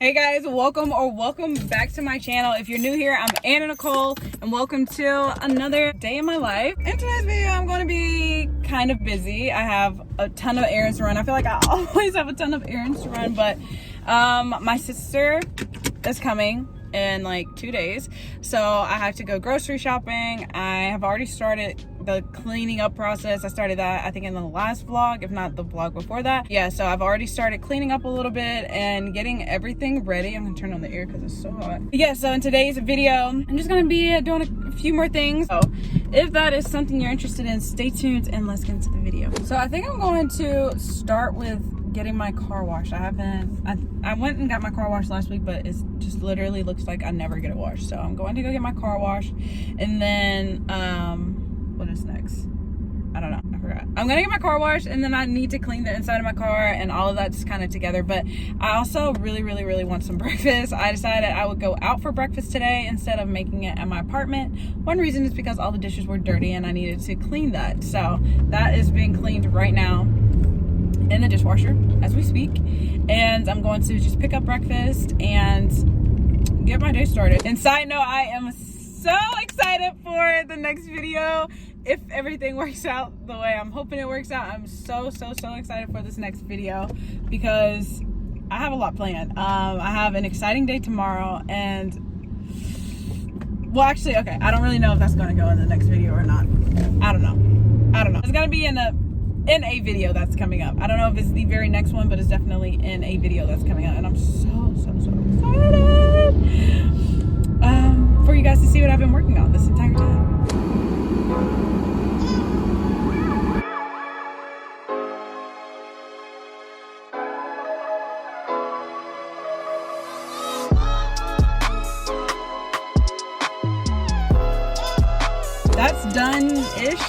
Hey guys, welcome back to my channel. If you're new here, I'm Anna Nicole and welcome to another day in my life. In today's video, I'm going to be kind of busy. I have a ton of errands to run. I feel like I always have a ton of errands to run, but my sister is coming in like 2 days, so I have to go grocery shopping. I have already started the cleaning up process. I started that I think in the last vlog, if not the vlog before that. Yeah, so I've already started cleaning up a little bit and getting everything ready. I'm gonna turn on the air because it's so hot. Yeah, so in today's video, I'm just gonna be doing a few more things. So if that is something you're interested in, stay tuned and let's get into the video. So I think I'm going to start with getting my car washed. I went and got my car washed last week, but it's just literally looks like I never get it washed. So I'm going to go get my car washed, and then what is next? I don't know, I forgot. I'm gonna get my car washed, and then I need to clean the inside of my car and all of that just kind of together. But I also really want some breakfast. I decided I would go out for breakfast today instead of making it at my apartment. One reason is because all the dishes were dirty and I needed to clean that. So that is being cleaned right now in the dishwasher as we speak, and I'm going to just pick up breakfast and get my day started. And side note, I am so excited for the next video. If everything works out the way I'm hoping it works out, I'm so excited for this next video because I have a lot planned. I have an exciting day tomorrow, and well, actually, okay, I don't really know if that's going to go in the next video or not. I don't know. It's going to be in a video that's coming up. I don't know if it's the very next one, but it's definitely in a video that's coming out, and I'm so excited for you guys to see what I've been working on this entire time. That's done-ish.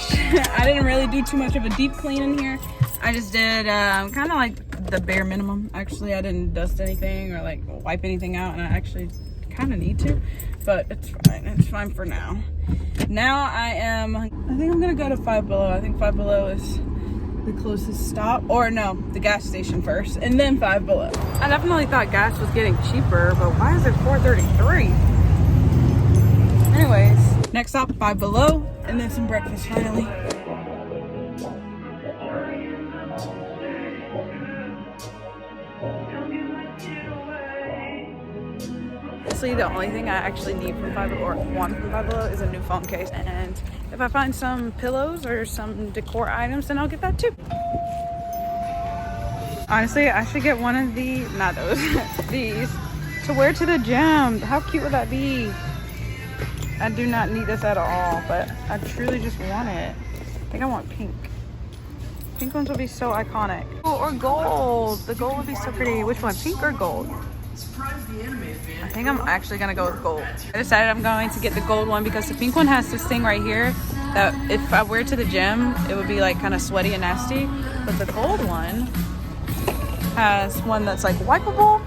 I didn't really do too much of a deep clean in here. I just did kind of like the bare minimum. Actually, I didn't dust anything or like wipe anything out, and I actually kind of need to, but it's fine. It's fine for now. Now I think I'm gonna go to Five Below. I think Five Below is the closest stop, or no, the gas station first and then Five Below. I definitely thought gas was getting cheaper, but why is it $4.33? Anyways, next stop, Five Below, and then some breakfast finally. Honestly, the only thing I actually need from Five Below, or want from Five Below, is a new phone case. And if I find some pillows or some decor items, then I'll get that too. Honestly, I should get one of the, not those, these, to wear to the gym. How cute would that be? I do not need this at all, but I truly just want it. I think I want pink. Pink ones will be so iconic. Oh, or gold. The gold would be so pretty. Which one, pink or gold? I think I'm actually gonna go with gold. I decided I'm going to get the gold one because the pink one has this thing right here that if I wear it to the gym, it would be like kind of sweaty and nasty. But the gold one has one that's like wipeable.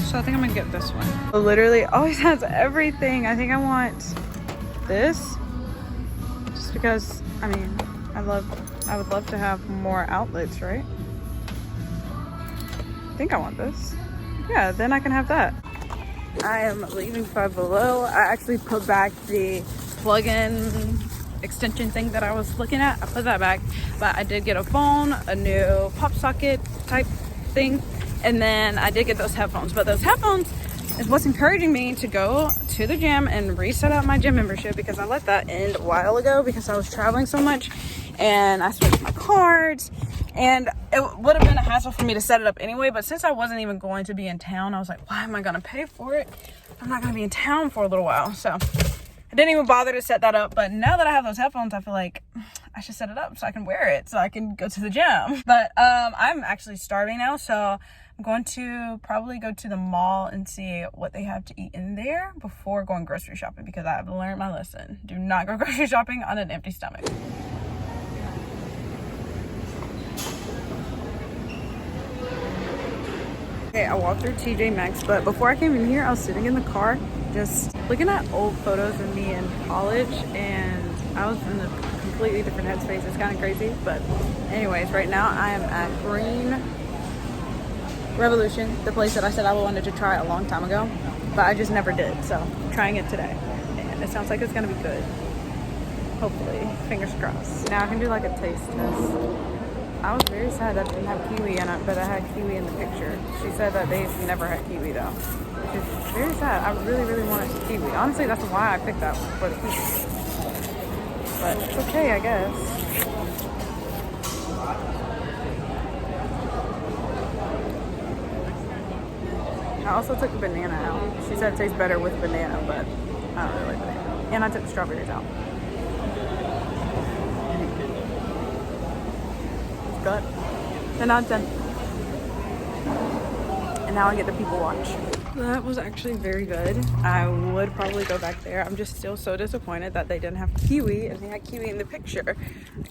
So I think I'm gonna get this one. It literally always has everything. I think I want this just because, I mean, I would love to have more outlets, right? I think I want this. Yeah, then I can have that. I am leaving Five Below. I actually put back the plug-in extension thing that I was looking at. I put that back, but I did get a phone, a new pop socket type thing, and then I did get those headphones. But those headphones is what's encouraging me to go to the gym and reset up my gym membership, because I let that end a while ago because I was traveling so much and I switched my cards. And it would have been a hassle for me to set it up anyway, but since I wasn't even going to be in town, I was like, why am I gonna pay for it? I'm not gonna be in town for a little while. So I didn't even bother to set that up. But now that I have those headphones, I feel like I should set it up so I can wear it, so I can go to the gym. But I'm actually starving now, so I'm going to probably go to the mall and see what they have to eat in there before going grocery shopping, because I have learned my lesson. Do not go grocery shopping on an empty stomach. Okay, I walked through TJ Maxx, but before I came in here, I was sitting in the car just looking at old photos of me in college, and I was in a completely different headspace. It's kind of crazy, but anyways, right now I am at Green Revolution, the place that I said I wanted to try a long time ago, but I just never did. So I'm trying it today, and it sounds like it's gonna be good. Hopefully, fingers crossed. Now I can do like a taste test. I was very sad that it didn't have kiwi in it, but I had kiwi in the picture. She said that they've never had kiwi though, which is very sad. I really, really wanted some kiwi. Honestly, that's why I picked that one for the kiwi. But it's okay, I guess. I also took the banana out. She said it tastes better with banana, but I don't really like banana. And I took the strawberries out. It's good. 10 out of 10. And now I get the people watch. That was actually very good. I would probably go back there. I'm just still so disappointed that they didn't have kiwi, and they had kiwi in the picture.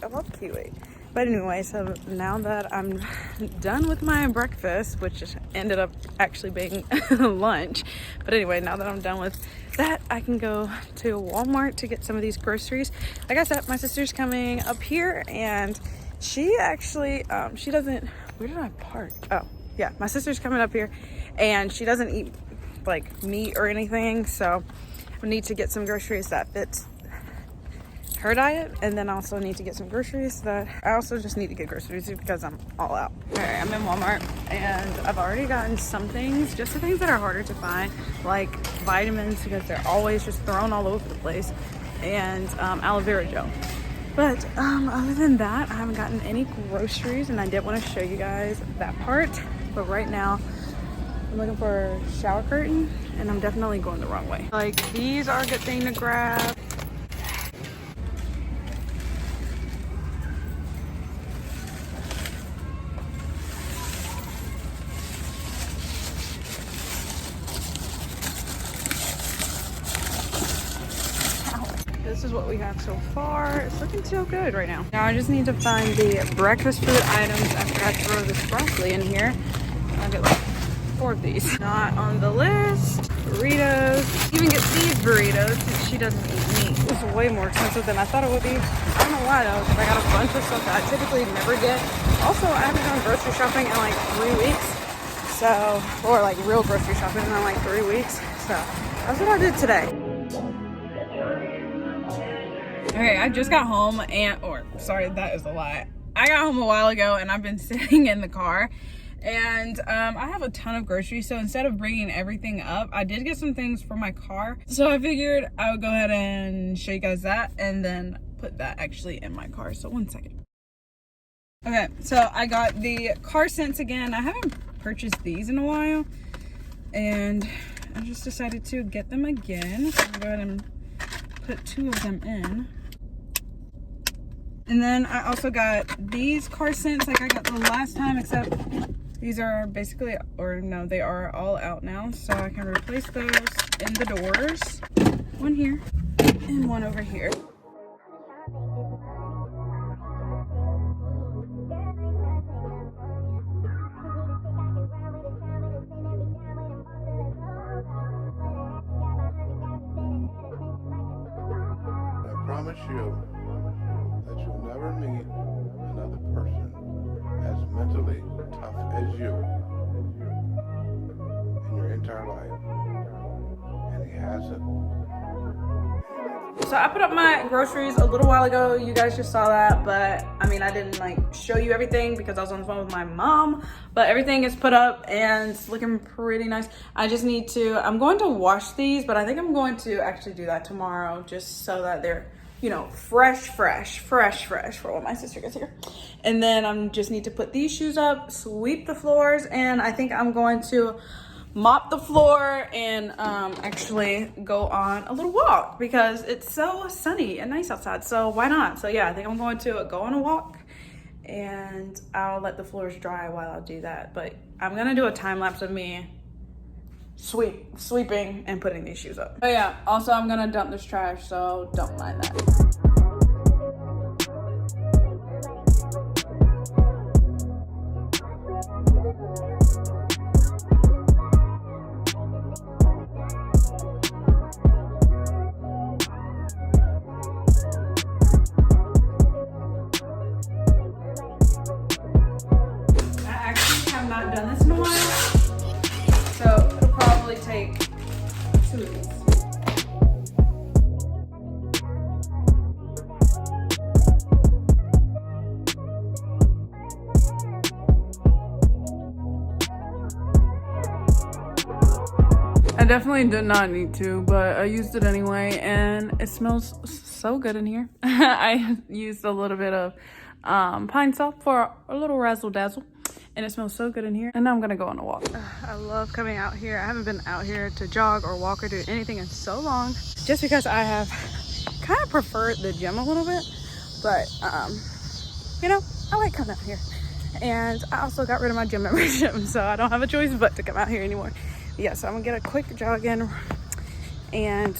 I love kiwi. But anyway, so now that I'm done with my breakfast, which ended up actually being lunch, but anyway, now that I'm done with that, I can go to Walmart to get some of these groceries. Like I said, my sister's coming up here, and she actually, she doesn't, where did I park? Oh, yeah, my sister's coming up here, and she doesn't eat like meat or anything, so I need to get some groceries that fits her diet, and then I also need to get some groceries that I also just need to get groceries because I'm all out. All right, I'm in Walmart, and I've already gotten some things, just the things that are harder to find, like vitamins, because they're always just thrown all over the place, and aloe vera gel. But other than that, I haven't gotten any groceries, and I did want to show you guys that part. But right now, I'm looking for a shower curtain, and I'm definitely going the wrong way. Like, these are a good thing to grab. This is what we have so far. It's looking so good right now. Now I just need to find the breakfast food items. I forgot to throw this broccoli in here. I'll get like 4 of these. Not on the list. Burritos. Even get these burritos since she doesn't eat meat. It's way more expensive than I thought it would be. I don't know why though, because I got a bunch of stuff that I typically never get. Also, I haven't done grocery shopping in like 3 weeks. So, or like real grocery shopping in like 3 weeks. So that's what I did today. Okay, I just got home sorry, that is a lie. I got home a while ago, and I've been sitting in the car, and I have a ton of groceries, so instead of bringing everything up, I did get some things for my car. So I figured I would go ahead and show you guys that, and then put that actually in my car. So 1 second. Okay, so I got the car scents again. I haven't purchased these in a while, and I just decided to get them again. So I'm gonna go ahead and put 2 of them in. And then I also got these car scents like I got the last time, except these are basically, or no, they are all out now. So I can replace those in the doors. 1 here and 1 over here. I promise you that you'll never meet another person as mentally tough as you in your entire life. And he hasn't. So I put up my groceries a little while ago. You guys just saw that, but I mean, I didn't like show you everything because I was on the phone with my mom, but everything is put up and it's looking pretty nice. I just need to, I'm going to wash these, but I think I'm going to actually do that tomorrow just so that they're, you know, fresh for when my sister gets here. And then I just need to put these shoes up, sweep the floors, and I think I'm going to mop the floor and actually go on a little walk because it's so sunny and nice outside, so why not? So yeah, I think I'm going to go on a walk, and I'll let the floors dry while I do that. But I'm gonna do a time lapse of me sweeping and putting these shoes up. Oh yeah, also I'm gonna dump this trash, so don't mind that. I actually have not done this in a while. only take 2 of these. I definitely did not need to, but I used it anyway, and it smells so good in here. I used a little bit of pine salt for a little razzle dazzle, and it smells so good in here. And now I'm gonna go on a walk. I love coming out here. I haven't been out here to jog or walk or do anything in so long, just because I have kind of preferred the gym a little bit, but you know, I like coming out here. And I also got rid of my gym membership, so I don't have a choice but to come out here anymore. Yeah, so I'm gonna get a quick jog in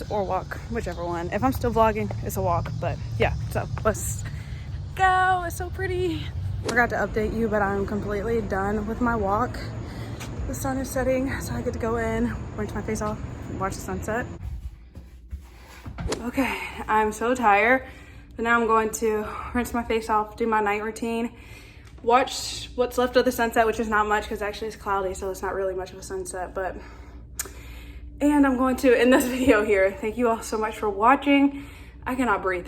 or walk, whichever one. If I'm still vlogging, it's a walk, but yeah, so let's go. It's so pretty. Forgot to update you, but I'm completely done with my walk. The sun is setting, so I get to go in, rinse my face off, watch the sunset. Okay, I'm so tired, but now I'm going to rinse my face off, do my night routine, watch what's left of the sunset, which is not much because actually it's cloudy, so it's not really much of a sunset, and I'm going to end this video here. Thank you all so much for watching. I cannot breathe.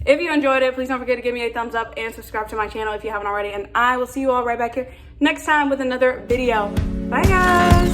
If you enjoyed it, please don't forget to give me a thumbs up and subscribe to my channel if you haven't already, and I will see you all right back here next time with another video. Bye guys.